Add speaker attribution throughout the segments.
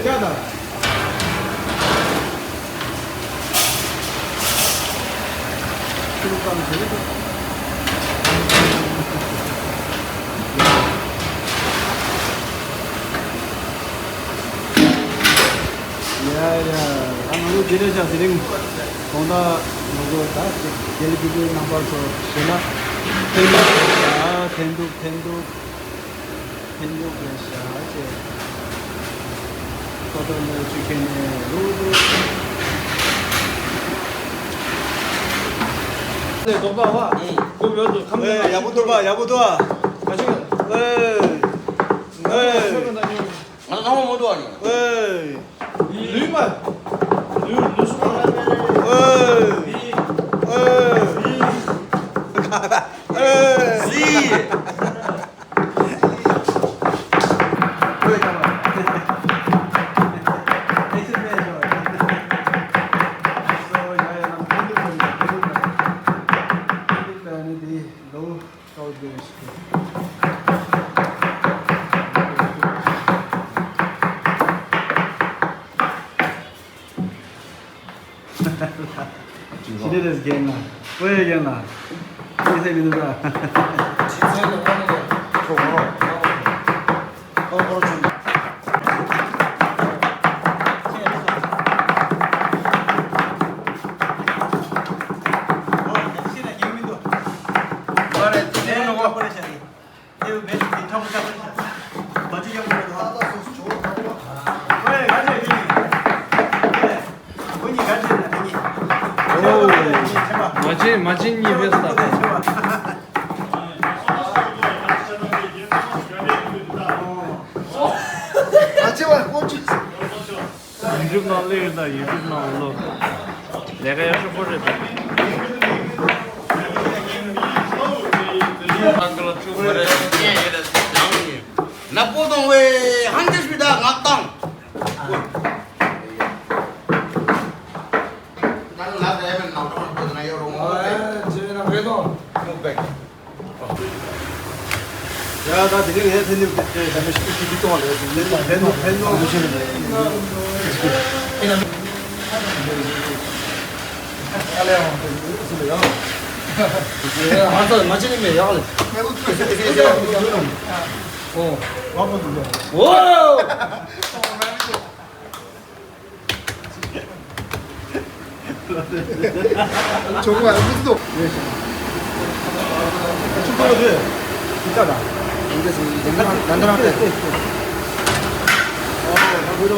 Speaker 1: 야다. I'm going to sitting on the LPG number so Shela Tendu chicken 네, 너가 와. 그럼 여기 카메라. 야보도 봐, 야보도 와. 가시면.
Speaker 2: Ano kamu mau doa nih?
Speaker 1: Lima. Serious game na. 왜 game na? 이제 믿는다.
Speaker 2: 진짜로 하는 거. 그렇죠.
Speaker 1: Мачин невеста.
Speaker 2: 제발 꽂지.
Speaker 1: 유튜브 나올래다. 유튜브 나올러. 내가 여기서 보려다.
Speaker 2: 나보던 왜 한대십니다 낙당. 나는 나도 애면 나오거든 나 여러 거.
Speaker 1: 쟤는 그래도 600. 야, 나 내가 해야 되는데 잠깐 10분 동안 내가 밴드 보시는데.
Speaker 3: 한번 맞으면 야갈.
Speaker 1: 한번 돌려.
Speaker 3: 오!
Speaker 2: 정말 무슨
Speaker 1: 축구로 돼. 이따가.
Speaker 2: 이제 난단한테.
Speaker 1: 보이러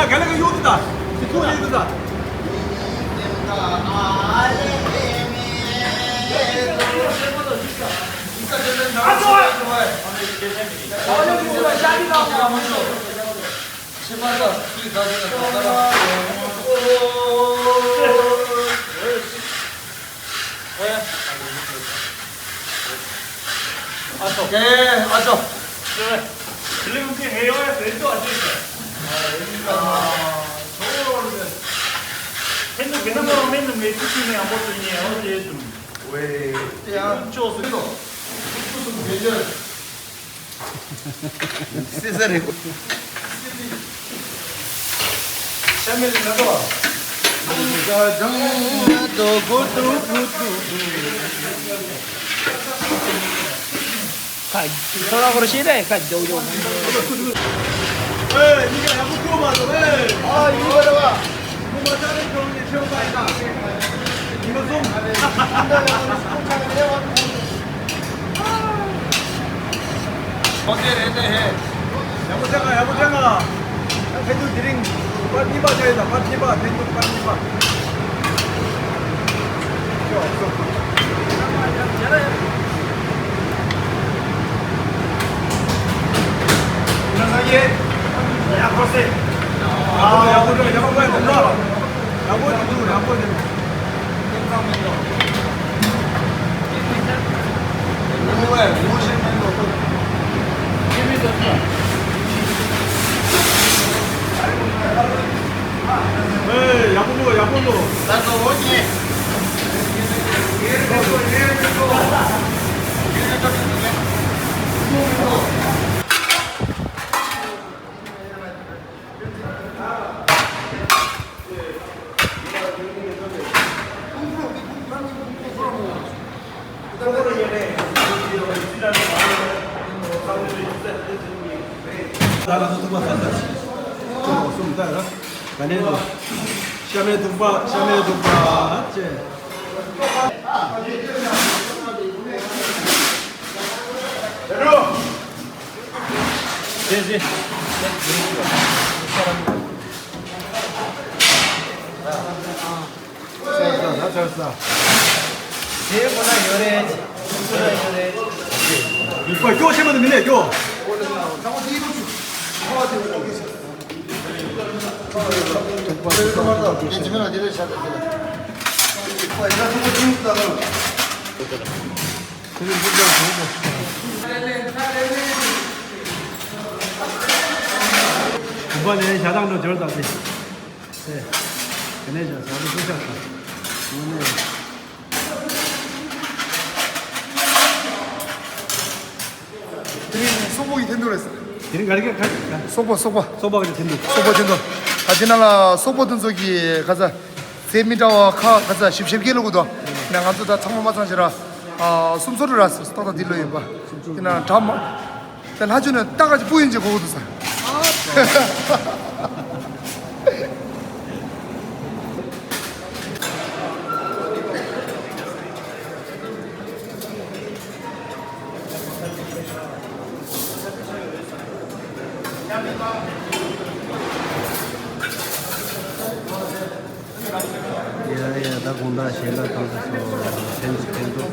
Speaker 1: cái này cái vô đi ta, cái cô đi ta.
Speaker 3: Sono crocire, cazzo.
Speaker 1: 이게 야구 키워봐도 왜? 아 이거 봐봐. 이거 맞아는 경기 키워봐야. 이거 좀. 야무장아, 야무장아. 텐두 드링 빠티바 자이다. 빠티바, 텐두 빠티바. 필요 없어. 사이에 야코세. 야코세, 야코세 된다. 야코세 누구? 야코세. 에이, 야구로, 야구로.
Speaker 2: Tanto oye.
Speaker 1: 나라도 두바 산다. 좀 없습니다. 간에도 샤메 두바, 제. 네. 잘했어.
Speaker 3: 제보다 열해야지.
Speaker 1: 이빨 교 세면 되네, 교. 이번에 자당도 절다 돼. 네. 그네죠. 자도 주셨다. 오늘.
Speaker 4: 소복이 된다고 했어.
Speaker 1: 이런 가르쳐 가.
Speaker 4: 소복.
Speaker 1: 소박이 된다.
Speaker 4: 소복 된다. 가지나라 소복 등속이 가자. 세미자와 카 가자 17개로거든. 그냥 아주 다 정말 마찬가지라 숨소리를 했어. 따다 딜러에 봐. 그냥 다음 난 하주는 따가지 보인지 거거든 사.
Speaker 1: 야, 다 공다 셀라 통해서 텐도.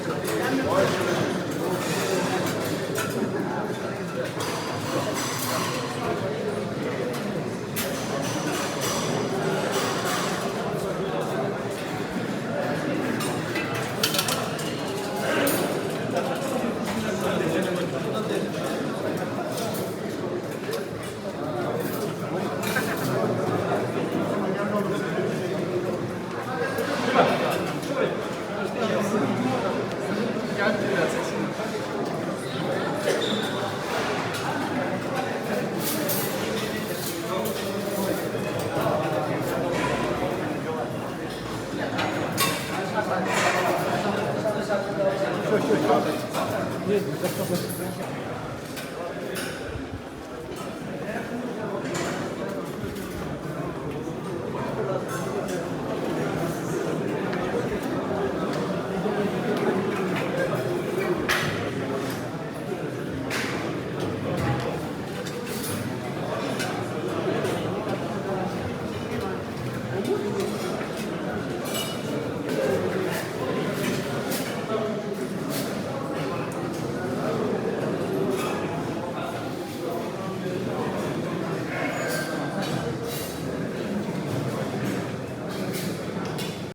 Speaker 1: 예,